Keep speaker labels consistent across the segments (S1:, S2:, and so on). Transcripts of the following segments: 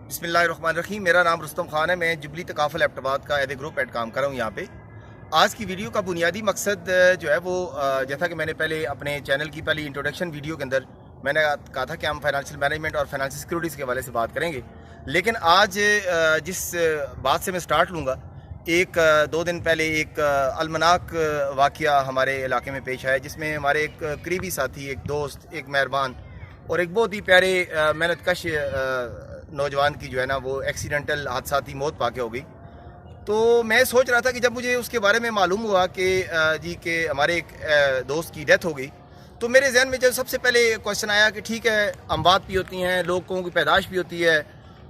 S1: बिस्मिल्लाहिर्रहमानिर्रहीम। मेरा नाम रुस्तम खान है। मैं जुबली तकाफल एबटाबाद का एज ए ग्रुप हेड काम कर रहा हूँ यहाँ पे। आज की वीडियो का बुनियादी मकसद जो है वो जैसा कि मैंने पहले अपने चैनल की पहली इंट्रोडक्शन वीडियो के अंदर मैंने कहा था कि हम फाइनेंशियल मैनेजमेंट और फाइनेंशियल सिक्योरिटीज़ के हवाले से बात करेंगे। लेकिन आज जिस बात से मैं स्टार्ट लूँगा, एक 2 दिन पहले एक अलमनाक वाक़या हमारे इलाके में पेश आया, जिसमें हमारे एक करीबी साथी, एक दोस्त, एक मेहरबान और एक बहुत ही प्यारे मेहनतकश नौजवान की जो है ना वो एक्सीडेंटल हादसाती मौत पाके हो गई। तो मैं सोच रहा था कि जब मुझे उसके बारे में मालूम हुआ कि जी के हमारे एक दोस्त की डेथ हो गई, तो मेरे जहन में जब सबसे पहले क्वेश्चन आया कि ठीक है, अमवात भी होती हैं, लोगों की पैदाइश भी होती है,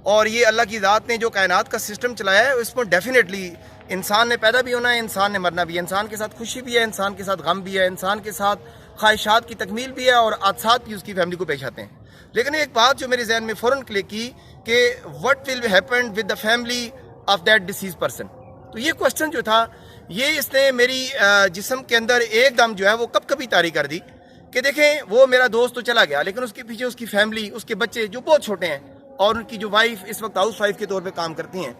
S1: और ये अल्लाह की ज़ात ने जो कायनात का सिस्टम चलाया है उसमें डेफिनेटली इंसान ने पैदा भी होना है, इंसान ने मरना भी है, इंसान के साथ खुशी भी है, इंसान के साथ गम भी है, इंसान के साथ ख्वाहिशात की तकमील भी है और हादसात भी उसकी फैमिली को पेश आते हैं। लेकिन एक बात जो मेरे जहन में फ़ौरन क्लिक की कि what will happen with the family of that disease person. तो ये क्वेश्चन जो था, ये इसने मेरी जिस्म के अंदर एकदम जो है वो कब कभी तारी कर दी कि देखें, वो मेरा दोस्त तो चला गया, लेकिन उसके पीछे उसकी फैमिली, उसके बच्चे जो बहुत छोटे हैं, और उनकी जो वाइफ इस वक्त हाउस वाइफ के तौर पे काम करती हैं।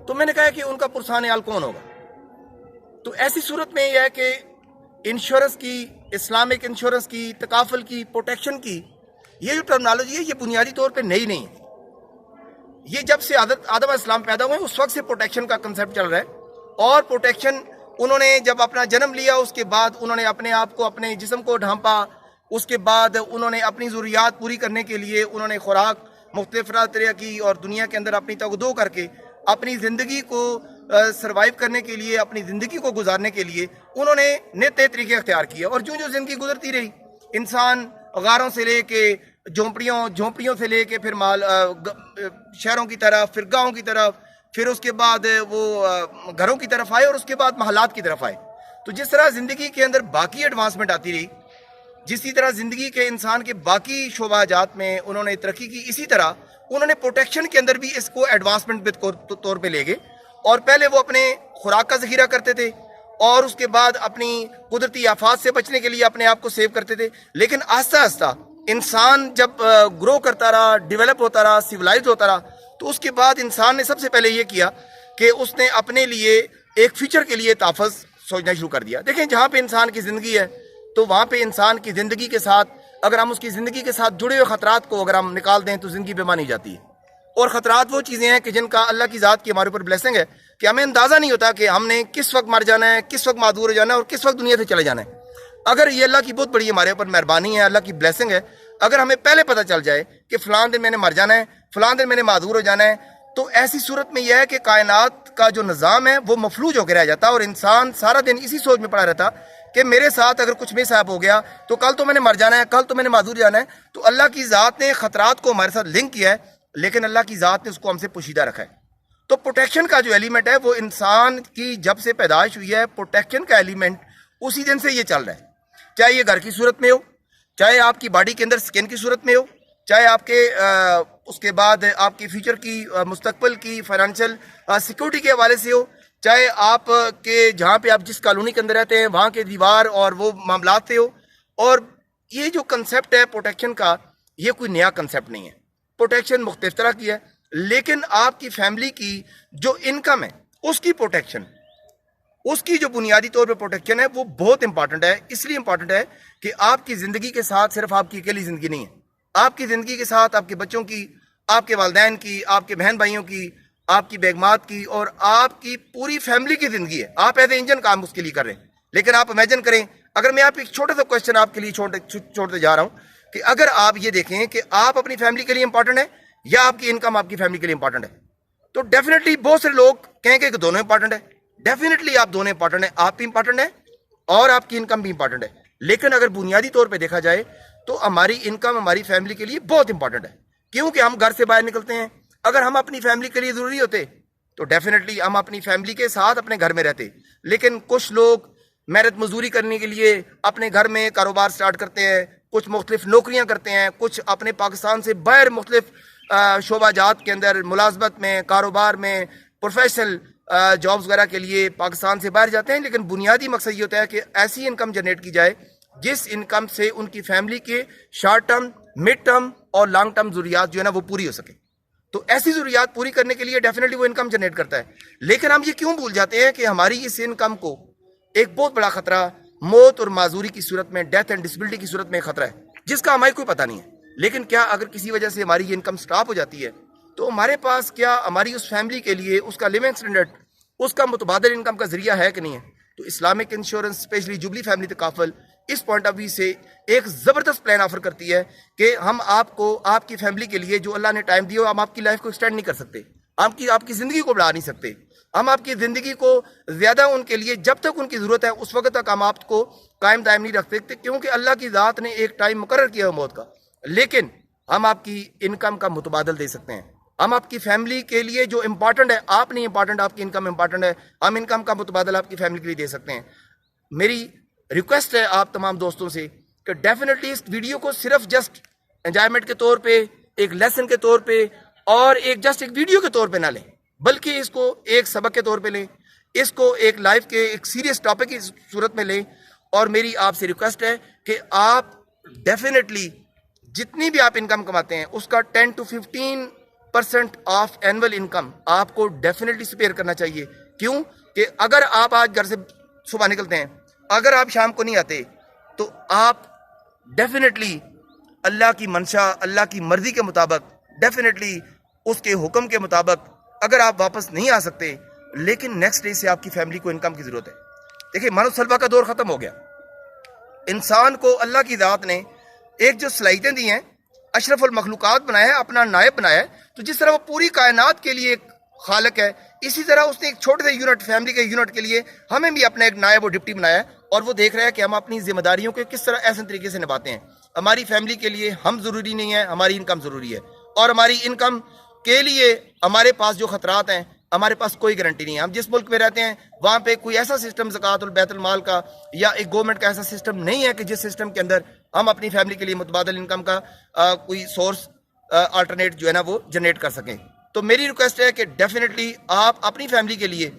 S1: तो मैंने कहा कि उनका पुरसान हाल कौन होगा। तो ऐसी सूरत में यह है कि इंश्योरेंस की, इस्लामिक इंश्योरेंस की, तकाफल की, प्रोटेक्शन की, ये जो टर्मिनोलॉजी है ये बुनियादी तौर पे नई नहीं है। ये जब से आदम इस्लाम पैदा हुए उस वक्त से प्रोटेक्शन का कंसेप्ट चल रहा है। और प्रोटेक्शन उन्होंने जब अपना जन्म लिया, उसके बाद उन्होंने अपने आप को, अपने जिस्म को ढांपा, उसके बाद उन्होंने अपनी ज़रूरियात पूरी करने के लिए उन्होंने खुराक मुख्तलिफ तरह की और दुनिया के अंदर अपनी तगदो करके अपनी ज़िंदगी को सर्वाइव करने के लिए, अपनी ज़िंदगी को गुजारने के लिए उन्होंने नए नए तरीके अख्तियार किए। और जो जो ज़िंदगी गुजरती रही, इंसान गारों से लेके झोंपड़ियों से लेके फिर शहरों की तरफ, फिर गाँव की तरफ, फिर उसके बाद वो घरों की तरफ आए और उसके बाद महलात की तरफ आए। तो जिस तरह ज़िंदगी के अंदर बाकी एडवांसमेंट आती रही, जिसी तरह ज़िंदगी के इंसान के बाकी शोबाजात में उन्होंने तरक्की की, इसी तरह उन्होंने प्रोटेक्शन के अंदर भी इसको एडवांसमेंट के तौर पे ले गए। और पहले वो अपने खुराक का ज़ख़ीरा करते थे और उसके बाद अपनी कुदरती आफात से बचने के लिए अपने आप को सेव करते थे। लेकिन आहिस्ता आहिस्ता इंसान जब ग्रो करता रहा, डेवलप होता रहा, सिविलाइज होता रहा, तो उसके बाद इंसान ने सबसे पहले ये किया कि उसने अपने लिए एक फ्यूचर के लिए तहफ़्फ़ुज़ सोचना शुरू कर दिया। देखें, जहाँ पे इंसान की ज़िंदगी है तो वहाँ पे इंसान की ज़िंदगी के साथ, अगर हम उसकी ज़िंदगी के साथ जुड़े हुए ख़तरात को अगर हम निकाल दें तो ज़िंदगी बेमानी जाती है। और ख़तरात वो चीज़ें हैं कि जिनका अल्लाह की ज़ात की हमारे ऊपर ब्लेसिंग है कि हमें अंदाज़ा नहीं होता कि हमने किस वक्त मर जाना है, किस वक्त मादूर हो जाना है और किस वक्त दुनिया से चले जाना है। अगर ये अल्लाह की बहुत बड़ी हमारे ऊपर मेहरबानी है, अल्लाह की ब्लेसिंग है, अगर हमें पहले पता चल जाए कि फ़लाँ दिन मैंने मर जाना है, फ़लाँ दिन मैंने मादूर हो जाना है, तो ऐसी सूरत में यह है कि कायनात का जो निज़ाम है वो मफलूज होकर रह जाता और इंसान सारा दिन इसी सोच में पड़ा रहता कि मेरे साथ अगर कुछ मिसहैप हो गया तो कल तो मैंने मर जाना है, कल तो मैंने मादूर जाना है। तो अल्लाह की ज़ात ने ख़तरात को हमारे साथ लिंक किया है, लेकिन अल्लाह की ज़ात ने उसको हमसे पोशीदा रखा है। तो प्रोटेक्शन का जो एलिमेंट है वो इंसान की जब से पैदाइश हुई है, प्रोटेक्शन का एलिमेंट उसी दिन से ये चल रहा है। चाहे ये घर की सूरत में हो, चाहे आपकी बॉडी के अंदर स्किन की सूरत में हो, चाहे आपके उसके बाद आपकी फ्यूचर की, मुस्तकबिल की फाइनेंशियल सिक्योरिटी के हवाले से हो, चाहे आप के जहाँ पे आप जिस कॉलोनी के अंदर रहते हैं वहाँ के दीवार और वो मामलात से हो। और ये जो कंसेप्ट है प्रोटेक्शन का, ये कोई नया कंसेप्ट नहीं है। प्रोटेक्शन मुख्तलिफ तरह की है, लेकिन आपकी फैमिली की जो इनकम है उसकी प्रोटेक्शन, उसकी जो बुनियादी तौर पे प्रोटेक्शन है वो बहुत इंपॉर्टेंट है। इसलिए इंपॉर्टेंट है कि आपकी ज़िंदगी के साथ सिर्फ आपकी अकेली ज़िंदगी नहीं है, आपकी ज़िंदगी के साथ आपके बच्चों की, आपके वालिदैन की, आपके बहन भाइयों की, आपकी बेगमात की और आपकी पूरी फैमिली की ज़िंदगी है। आप एज ए इंजन काम उसके लिए कर रहे हैं। लेकिन आप इमेजिन करें, अगर मैं आप एक छोटा सा क्वेश्चन आपके लिए छोड़ते जा रहा हूँ कि अगर आप ये देखें कि आप अपनी फैमिली के लिए इंपॉर्टेंट है या आपकी इनकम आपकी फैमिली के लिए इंपॉर्टेंट है, तो डेफिनेटली बहुत सारे लोग कहेंगे कि दोनों इंपॉर्टेंट है। डेफिनेटली आप दोनों इंपॉर्टेंट है, आप भी इंपॉर्टेंट है और आपकी इनकम भी इंपॉर्टेंट है। लेकिन अगर बुनियादी तौर पे देखा जाए तो हमारी इनकम हमारी फैमिली के लिए बहुत इंपॉर्टेंट है, क्योंकि हम घर से बाहर निकलते हैं। अगर हम अपनी फैमिली के लिए ज़रूरी होते तो डेफिनेटली हम अपनी फैमिली के साथ अपने घर में रहते। लेकिन कुछ लोग मेहनत मजदूरी करने के लिए अपने घर में कारोबार स्टार्ट करते हैं, कुछ मुख्तलिफ नौकरियां करते हैं, कुछ अपने पाकिस्तान से बाहर मुख्तलिफ शोबाजात के अंदर मुलाजमत में, कारोबार में, प्रोफेशनल जॉब्स वगैरह के लिए पाकिस्तान से बाहर जाते हैं। लेकिन बुनियादी मकसद ये होता है कि ऐसी इनकम जनरेट की जाए जिस इनकम से उनकी फैमिली के शॉर्ट टर्म, मिड टर्म और लॉन्ग टर्म ज़रूरियात जो है ना वो पूरी हो सके। तो ऐसी ज़रूरियात पूरी करने के लिए डेफिनेटली वो इनकम जनरेट करता है। लेकिन हम ये क्यों भूल जाते हैं कि हमारी इस इनकम को एक बहुत बड़ा खतरा मौत और माजूरी की सूरत में, डेथ एंड डिसेबिलिटी की सूरत में खतरा है, जिसका हमारे कोई पता नहीं है। लेकिन क्या अगर किसी वजह से हमारी इनकम स्टॉप हो जाती है तो हमारे पास क्या हमारी उस फैमिली के लिए उसका लिविंग स्टैंडर्ड, उसका मुतबादल इनकम का जरिया है कि नहीं है? तो Islamic insurance specially Jubilee family तकाफुल इस पॉइंट ऑफ व्यू से एक ज़बरदस्त प्लान ऑफर करती है कि हम आपको आपकी फैमिली के लिए जो अल्लाह ने टाइम दिया, हम आपकी लाइफ को एक्सटेंड नहीं कर सकते, आपकी ज़िंदगी को बढ़ा नहीं सकते। हम आपकी ज़िंदगी को ज़्यादा उनके लिए जब तक उनकी ज़रूरत है उस वक्त तक हम आपको कायम दायम नहीं रख सकते, क्योंकि अल्लाह की ज़ात ने एक टाइम मुकर्रर किया है मौत का। लेकिन हम आपकी इनकम का मुतबादल दे सकते हैं। हम आपकी फैमिली के लिए जो इंपॉर्टेंट है, आप नहीं इंपॉर्टेंट, आपकी इनकम इंपॉर्टेंट है, हम इनकम का मुतबादल आपकी फैमिली के लिए दे सकते हैं। मेरी रिक्वेस्ट है आप तमाम दोस्तों से कि डेफिनेटली इस वीडियो को सिर्फ जस्ट एंजॉयमेंट के तौर पे, एक लेसन के तौर पे और एक जस्ट एक वीडियो के तौर पे ना लें, बल्कि इसको एक सबक के तौर पे लें, इसको एक लाइफ के एक सीरियस टॉपिक की सूरत में लें। और मेरी आपसे रिक्वेस्ट है कि आप डेफिनेटली जितनी भी आप इनकम कमाते हैं उसका 10 to 15% ऑफ एनुअल इनकम आपको डेफिनेटली स्पेयर करना चाहिए। क्यों कि अगर आप आज घर से सुबह निकलते हैं, अगर आप शाम को नहीं आते, तो आप डेफिनेटली अल्लाह की मंशा, अल्लाह की मर्जी के मुताबिक, डेफिनेटली उसके हुक्म के मुताबिक अगर आप वापस नहीं आ सकते, लेकिन नेक्स्ट डे से आपकी फैमिली को इनकम की जरूरत है। देखिए, मानव सलबा का दौर खत्म हो गया। इंसान को अल्लाह की ज़ात ने एक जो सलाहियतें दी हैं, अशरफुल मखलूकात बनाया है, अपना नायब बनाया है। तो जिस तरह वो पूरी कायनात के लिए एक खालिक है, इसी तरह उसने एक छोटे से यूनिट, फैमिली के यूनिट के लिए हमें भी अपना एक नायब और डिप्टी बनाया है। और वो देख रहा है कि हम अपनी जिम्मेदारियों के किस तरह ऐसे तरीके से निभाते हैं। हमारी फैमिली के लिए हम ज़रूरी नहीं है, हमारी इनकम ज़रूरी है। और हमारी इनकम के लिए हमारे पास जो खतरात हैं, हमारे पास कोई गारंटी नहीं है। हम जिस मुल्क में रहते हैं वहाँ पे कोई ऐसा सिस्टम ज़कात और बैतुल माल का या एक गवर्नमेंट का ऐसा सिस्टम नहीं है कि जिस सिस्टम के अंदर हम अपनी फैमिली के लिए मुतबादल इनकम का कोई सोर्स अल्टरनेट जो है ना वो जनरेट कर सकें। तो मेरी रिक्वेस्ट है कि डेफिनेटली आप अपनी फैमिली के लिए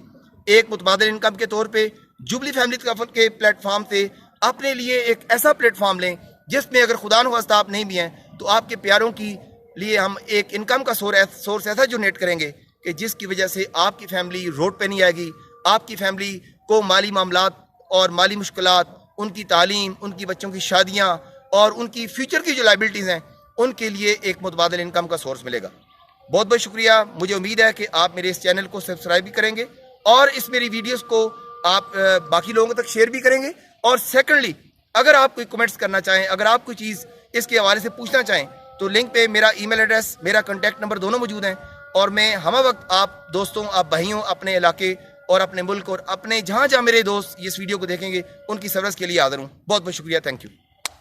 S1: एक मुतबादल इनकम के तौर पे जुबली फैमिली तकाफुल के प्लेटफॉर्म से अपने लिए एक ऐसा प्लेटफॉर्म लें जिसमें अगर खुदा न खास्ता आप नहीं भी हैं तो आपके प्यारों की लिए हम एक इनकम का सोर्स ऐसा जनरेट करेंगे कि जिसकी वजह से आपकी फैमिली रोड पे नहीं आएगी, आपकी फैमिली को माली मामलात और माली मुश्किलात, उनकी तालीम, उनकी बच्चों की शादियाँ और उनकी फ्यूचर की जो लाइबिलिटीज़ हैं, उनके लिए एक मुतबादल इनकम का सोर्स मिलेगा। बहुत बहुत शुक्रिया। मुझे उम्मीद है कि आप मेरे इस चैनल को सब्सक्राइब भी करेंगे और इस मेरी वीडियोस को आप बाकी लोगों तक शेयर भी करेंगे। और सेकंडली, अगर आप कोई कमेंट्स करना चाहें, अगर आप कोई चीज़ इसके हवाले से पूछना चाहें, तो लिंक पे मेरा ईमेल एड्रेस, मेरा कॉन्टैक्ट नंबर दोनों मौजूद हैं। और मैं हम वक्त आप दोस्तों, आप भाइयों, अपने इलाके और अपने मुल्क और अपने जहाँ जहाँ मेरे दोस्त इस वीडियो को देखेंगे उनकी सर्विस के लिए हाजिर हूँ। बहुत बहुत शुक्रिया। Thank you.